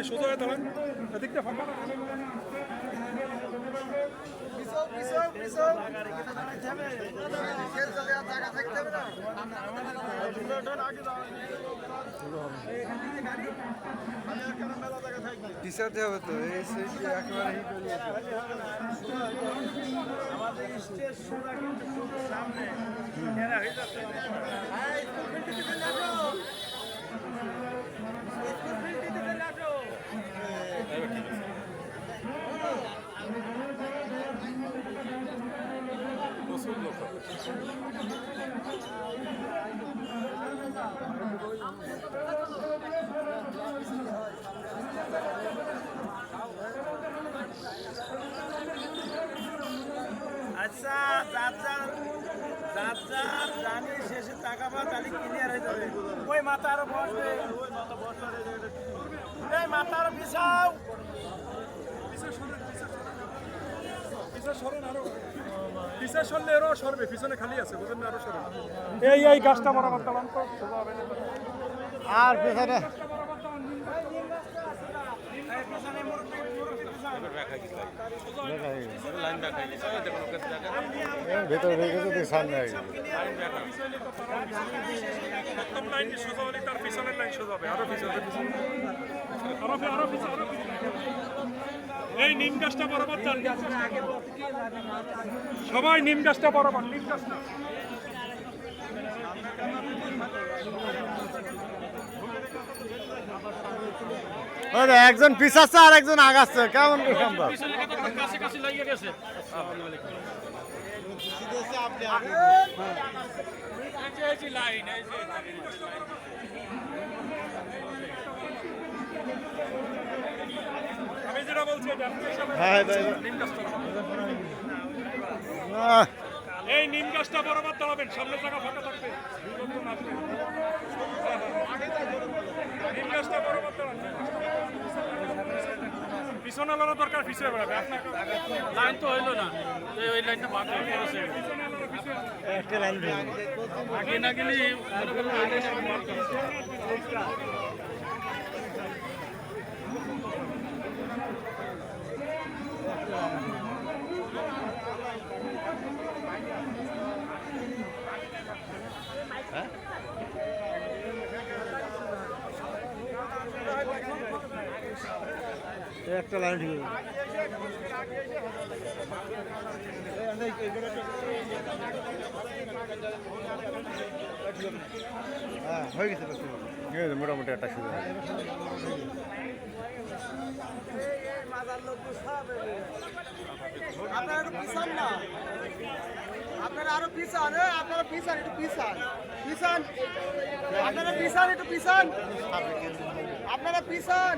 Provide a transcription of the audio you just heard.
সোজা হয়ে দাঁড়ান এদিকটা ফাঁকা পিছাতে হবে তো এই সাইডে একেবারে আমাদের স্টেজ সোজা কিন্তু সামনে হয়ে যাচ্ছে আচ্ছা যার জানি শেষে টাকা পাওয়া তাহলে ক্লিয়ার হয়ে যাবে ওই মাথা আরো বসবে এই মাথা আরো পিছাও পিছনে সরলে এরও সরবে পিছনে খালি আছে বুঝলেন না আরো সরবে এই গাছটা বরাবর দাঁড়ান তো সোজা হবে না আর পেছনে ভেতরে রেখে যদি সামনে প্রথম লাইনটি সোজা হলে তার পিছনের লাইন সোজা হবে আরো পিছনে আরো পিছনে এই নিম গাছটা বরাবর চান সবাই নিম গাছটা বরাবর নিম গাছটা একজন পিছাচ্ছে আর একজন আগাচ্ছে কেমন সম্ভব আমি যেটা বলছি এই নিম গাছটা বরাবর দাঁড়াবেন সামনে জায়গা ফাঁকা থাকবে নিম গাছটা বরাবর দাঁড়ান পিছনে আলাদা দরকার পিছিয়ে বেড়াবে লাইন তো হইলো না ওই লাইনটা বাদ একটা লাইন আগে না গেলে একটা লাইন ঠিক হ্যাঁ হয়ে গেছে মোটামুটি একটা সুবিধা আপনারা একটু পিছান না আপনারা আরো পিছান আপনারা পিছান একটু পিছান আপনারা পিছান একটু পিছান আপনারা পিছান